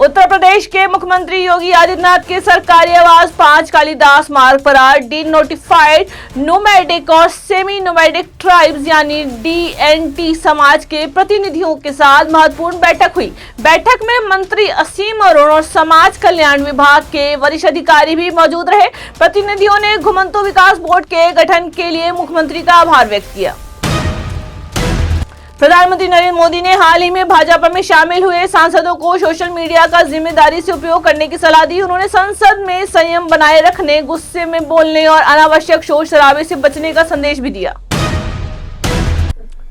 उत्तर प्रदेश के मुख्यमंत्री योगी आदित्यनाथ के सरकारी आवास 5 कालिदास मार्ग पर आज डी नोटिफाइड नोमैडिक और सेमी नोमैडिक ट्राइब्स यानी DNT समाज के प्रतिनिधियों के साथ महत्वपूर्ण बैठक हुई। बैठक में मंत्री असीम अरुण और समाज कल्याण विभाग के वरिष्ठ अधिकारी भी मौजूद रहे। प्रतिनिधियों ने घुमंतू विकास बोर्ड के गठन के लिए मुख्यमंत्री का आभार व्यक्त किया। प्रधानमंत्री नरेंद्र मोदी ने हाल ही में भाजपा में शामिल हुए सांसदों को सोशल मीडिया का जिम्मेदारी से उपयोग करने की सलाह दी। उन्होंने संसद में संयम बनाए रखने, गुस्से में बोलने और अनावश्यक शोर शराबे से बचने का संदेश भी दिया।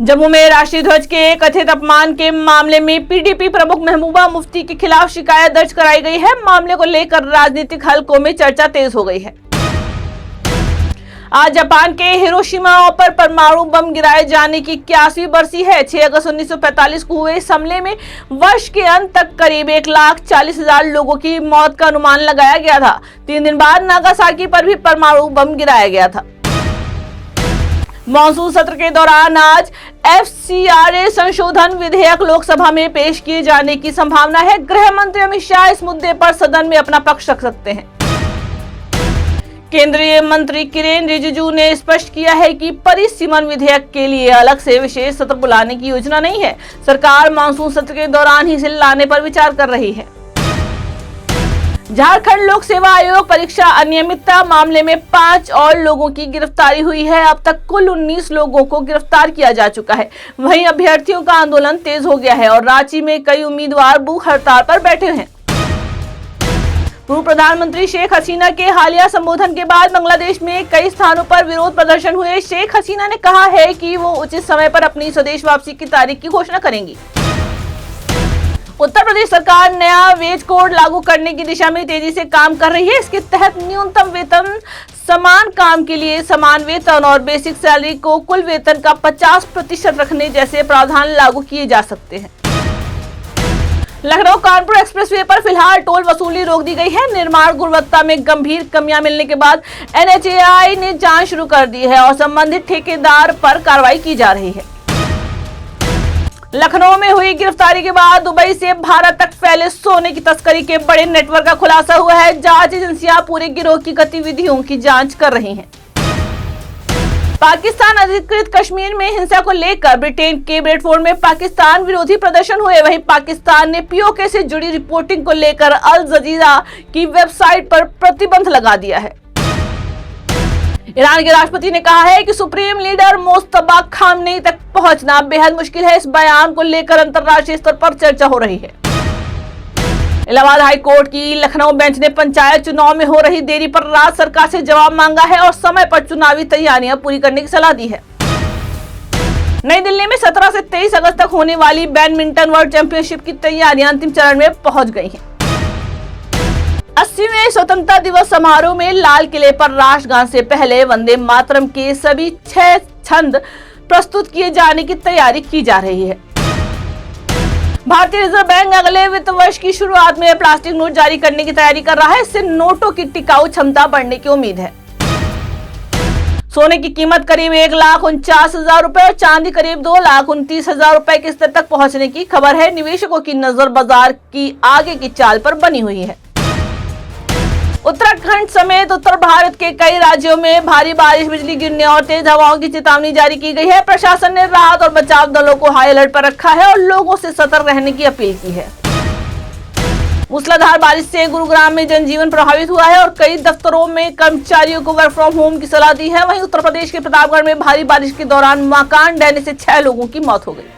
जम्मू में राष्ट्रीय ध्वज के कथित अपमान के मामले में PDP प्रमुख महबूबा मुफ्ती के खिलाफ शिकायत दर्ज कराई गई है। मामले को लेकर राजनीतिक हलकों में चर्चा तेज हो गई है। आज जापान के हिरोशिमा पर परमाणु बम गिराए जाने की 81वीं बरसी है। 6 अगस्त 1945 को हुए इस हमले में वर्ष के अंत तक करीब 1,40,000 लोगों की मौत का अनुमान लगाया गया था। 3 दिन बाद नागासाकी पर भी परमाणु बम गिराया गया था। मॉनसून सत्र के दौरान आज FCRA संशोधन विधेयक लोकसभा में पेश किए जाने की संभावना है। गृह मंत्री अमित शाह इस मुद्दे पर सदन में अपना पक्ष रख सकते हैं। केंद्रीय मंत्री किरेन रिजिजू ने स्पष्ट किया है कि परिसीमन विधेयक के लिए अलग से विशेष सत्र बुलाने की योजना नहीं है। सरकार मानसून सत्र के दौरान ही इसे लाने पर विचार कर रही है। झारखंड लोक सेवा आयोग परीक्षा अनियमितता मामले में 5 और लोगों की गिरफ्तारी हुई है। अब तक कुल 19 लोगों को गिरफ्तार किया जा चुका है। वहीं अभ्यर्थियों का आंदोलन तेज हो गया है और रांची में कई उम्मीदवार भूख हड़ताल पर बैठे हैं। पूर्व प्रधानमंत्री शेख हसीना के हालिया संबोधन के बाद बांग्लादेश में कई स्थानों पर विरोध प्रदर्शन हुए। शेख हसीना ने कहा है कि वो उचित समय पर अपनी स्वदेश वापसी की तारीख की घोषणा करेंगी। उत्तर प्रदेश सरकार नया वेज कोड लागू करने की दिशा में तेजी से काम कर रही है। इसके तहत न्यूनतम वेतन, समान काम के लिए समान वेतन और बेसिक सैलरी को कुल वेतन का 50% रखने जैसे प्रावधान लागू किए जा सकते हैं। लखनऊ कानपुर एक्सप्रेसवे पर फिलहाल टोल वसूली रोक दी गई है। निर्माण गुणवत्ता में गंभीर कमियां मिलने के बाद NHAI ने जांच शुरू कर दी है और संबंधित ठेकेदार पर कार्रवाई की जा रही है। लखनऊ में हुई गिरफ्तारी के बाद दुबई से भारत तक फैले सोने की तस्करी के बड़े नेटवर्क का खुलासा हुआ है। जांच एजेंसियां पूरे गिरोह की गतिविधियों की जांच कर रही हैं। पाकिस्तान अधिकृत कश्मीर में हिंसा को लेकर ब्रिटेन के ब्रेडफोर्ड में पाकिस्तान विरोधी प्रदर्शन हुए। वहीं पाकिस्तान ने POK से जुड़ी रिपोर्टिंग को लेकर अल जजीरा की वेबसाइट पर प्रतिबंध लगा दिया है। ईरान के राष्ट्रपति ने कहा है कि सुप्रीम लीडर मोस्तफा खामनेई तक पहुंचना बेहद मुश्किल है। इस बयान को लेकर अंतर्राष्ट्रीय स्तर पर चर्चा हो रही है। इलाहाबाद हाई कोर्ट की लखनऊ बेंच ने पंचायत चुनाव में हो रही देरी पर राज्य सरकार से जवाब मांगा है और समय पर चुनावी तैयारियां पूरी करने की सलाह दी है। नई दिल्ली में 17 से 23 अगस्त तक होने वाली बैडमिंटन वर्ल्ड चैंपियनशिप की तैयारियां अंतिम चरण में पहुंच गई हैं। 80वें स्वतंत्रता दिवस समारोह में लाल किले पर राष्ट्रगान से पहले वंदे मातरम के सभी 6 छंद प्रस्तुत किए जाने की तैयारी की जा रही है। भारतीय रिजर्व बैंक अगले वित्त वर्ष की शुरुआत में प्लास्टिक नोट जारी करने की तैयारी कर रहा है। इससे नोटों की टिकाऊ क्षमता बढ़ने की उम्मीद है। सोने की कीमत करीब 1,49,000 रुपए और चांदी करीब 2,29,000 रुपए के स्तर तक पहुंचने की खबर है। निवेशकों की नजर बाजार की आगे की चाल पर बनी हुई है। उत्तराखंड समेत उत्तर भारत के कई राज्यों में भारी बारिश, बिजली गिरने और तेज हवाओं की चेतावनी जारी की गई है। प्रशासन ने राहत और बचाव दलों को हाई अलर्ट पर रखा है और लोगों से सतर्क रहने की अपील की है। मूसलाधार बारिश से गुरुग्राम में जनजीवन प्रभावित हुआ है और कई दफ्तरों में कर्मचारियों को वर्क फ्रॉम होम की सलाह दी है। वहीं उत्तर प्रदेश के प्रतापगढ़ में भारी बारिश के दौरान मकान ढहने से 6 लोगों की मौत हो गई।